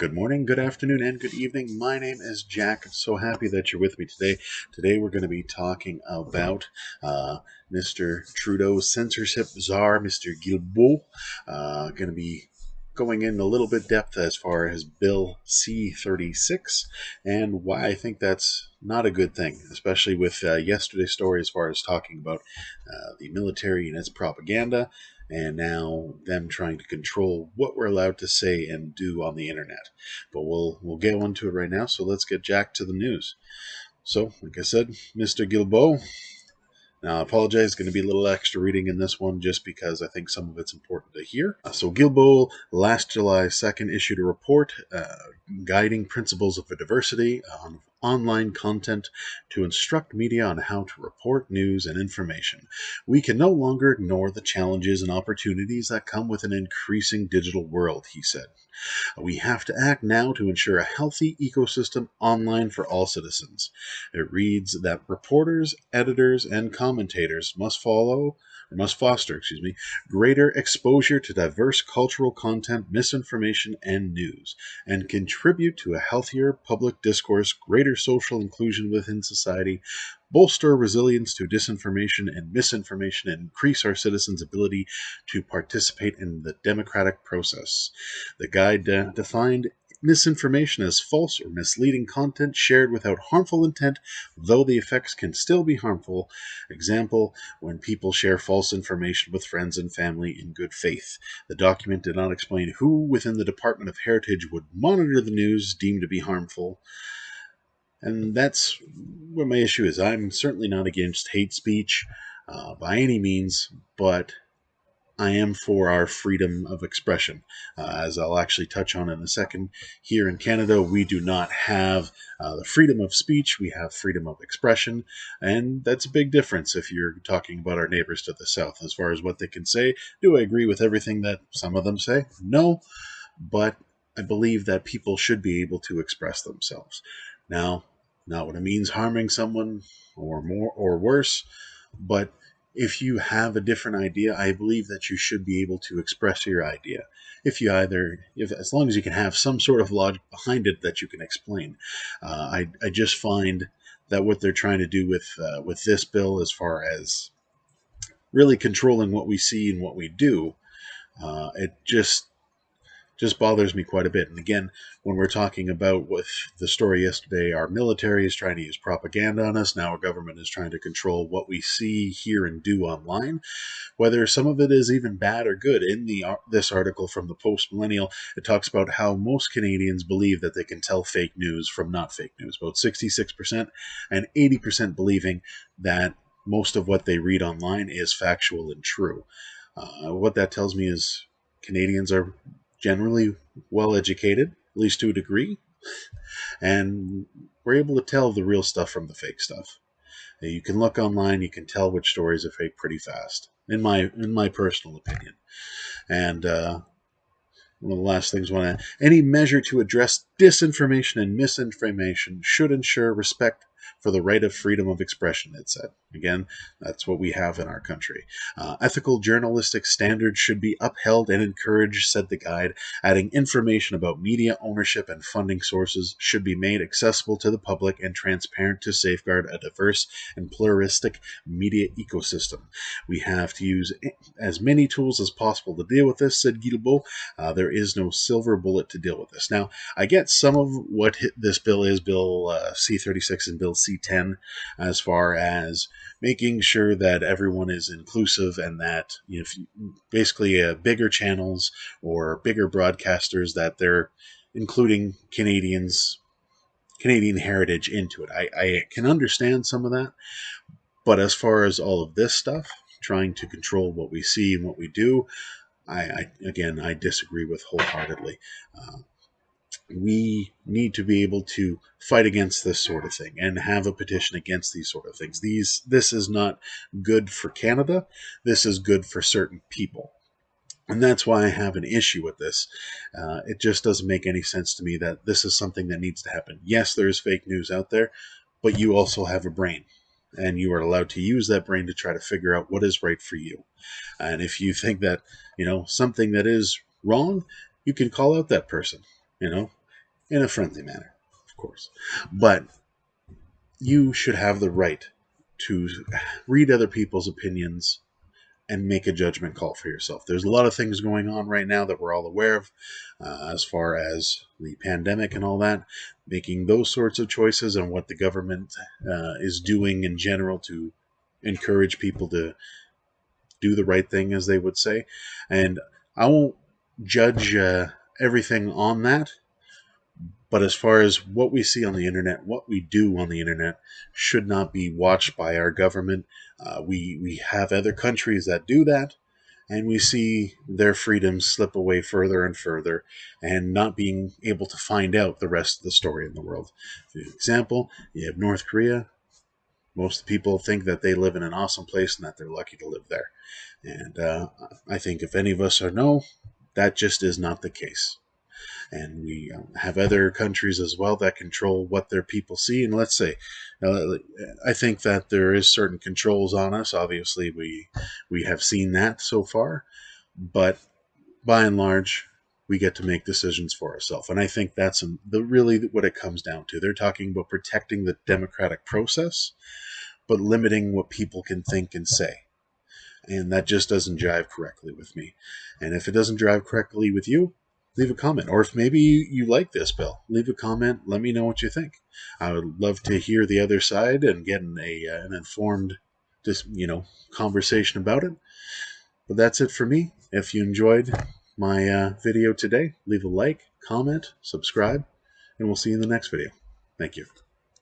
Good morning, good afternoon, and good evening. My name is Jack. I'm so happy that you're with me today. Today we're going to be talking about Mr. Trudeau's censorship czar, Mr. Guilbeault. Going to be going in a little bit depth as far as Bill C-36 and why I think that's not a good thing, especially with yesterday's story as far as talking about the military and its propaganda, and now them trying to control what we're allowed to say and do on the internet. But we'll get into it right now. So let's get Jack to the news. So, like I said, Mr. Guilbeault. Now, I apologize, going to be a little extra reading in this one just because I think some of it's important to hear. So, Guilbeault, last July 2nd, issued a report guiding principles of diversity on online content to instruct media on how to report news and information. We can no longer ignore the challenges and opportunities that come with an increasing digital world, he said. We have to act now to ensure a healthy ecosystem online for all citizens. It reads that reporters, editors, and commentators must foster, greater exposure to diverse cultural content, misinformation, and news, and contribute to a healthier public discourse, greater social inclusion within society, bolster resilience to disinformation and misinformation, and increase our citizens' ability to participate in the democratic process. The guide defined misinformation as false or misleading content shared without harmful intent, though the effects can still be harmful. Example, when people share false information with friends and family in good faith. The document did not explain who within the Department of Heritage would monitor the news deemed to be harmful. And that's what my issue is. I'm certainly not against hate speech by any means, but I am for our freedom of expression. As I'll actually touch on in a second, here in Canada, we do not have the freedom of speech, we have freedom of expression, and that's a big difference if you're talking about our neighbors to the south as far as what they can say. Do I agree with everything that some of them say? No, but I believe that people should be able to express themselves. Now, not what it means harming someone or more or worse, but if you have a different idea, I believe that you should be able to express your idea. If as long as you can have some sort of logic behind it that you can explain. I just find that what they're trying to do with this bill, as far as really controlling what we see and what we do, it just bothers me quite a bit. And again, when we're talking about with the story yesterday, our military is trying to use propaganda on us. Now our government is trying to control what we see, hear, and do online. Whether some of it is even bad or good. In this article from the Post Millennial, it talks about how most Canadians believe that they can tell fake news from not fake news. About 66% and 80% believing that most of what they read online is factual and true. What that tells me is Canadians are generally well educated, at least to a degree, and we're able to tell the real stuff from the fake stuff. You can look online, you can tell which stories are fake pretty fast, in my personal opinion. And one of the last things I want to, any measure to address disinformation and misinformation should ensure respect for the right of freedom of expression, it said. Again, that's what we have in our country. Ethical journalistic standards should be upheld and encouraged, said the guide, adding information about media ownership and funding sources should be made accessible to the public and transparent to safeguard a diverse and pluralistic media ecosystem. We have to use as many tools as possible to deal with this, said Guilbeault. There is no silver bullet to deal with this. Now, I get some of what this bill is, Bill C-36 and Bill C-10, as far as making sure that everyone is inclusive and that if basically bigger channels or bigger broadcasters, that they're including Canadian heritage into it. I can understand some of that, but as far as all of this stuff, trying to control what we see and what we do, I disagree with wholeheartedly. We need to be able to fight against this sort of thing and have a petition against these sort of things. This is not good for Canada. This is good for certain people. And that's why I have an issue with this. It just doesn't make any sense to me that this is something that needs to happen. Yes, there is fake news out there, but you also have a brain. And you are allowed to use that brain to try to figure out what is right for you. And if you think that, something that is wrong, you can call out that person. in a friendly manner, of course. But you should have the right to read other people's opinions and make a judgment call for yourself. There's a lot of things going on right now that we're all aware of, as far as the pandemic and all that, making those sorts of choices and what the government is doing in general to encourage people to do the right thing, as they would say. And I won't judge everything on that, but as far as what we see on the internet, what we do on the internet should not be watched by our government. We have other countries that do that, and we see their freedoms slip away further and further, and not being able to find out the rest of the story in the world. For example, you have North Korea. Most people think that they live in an awesome place and that they're lucky to live there. And I think if any of us know, that just is not the case. And we have other countries as well that control what their people see. And let's say, I think that there is certain controls on us. Obviously, we have seen that so far, but by and large, we get to make decisions for ourselves. And I think that's really what it comes down to. They're talking about protecting the democratic process, but limiting what people can think and say. And that just doesn't jive correctly with me. And if it doesn't jive correctly with you, leave a comment. Or if maybe you like this bill, leave a comment. Let me know what you think. I would love to hear the other side and get an informed, conversation about it. But that's it for me. If you enjoyed my video today, leave a like, comment, subscribe, and we'll see you in the next video. Thank you.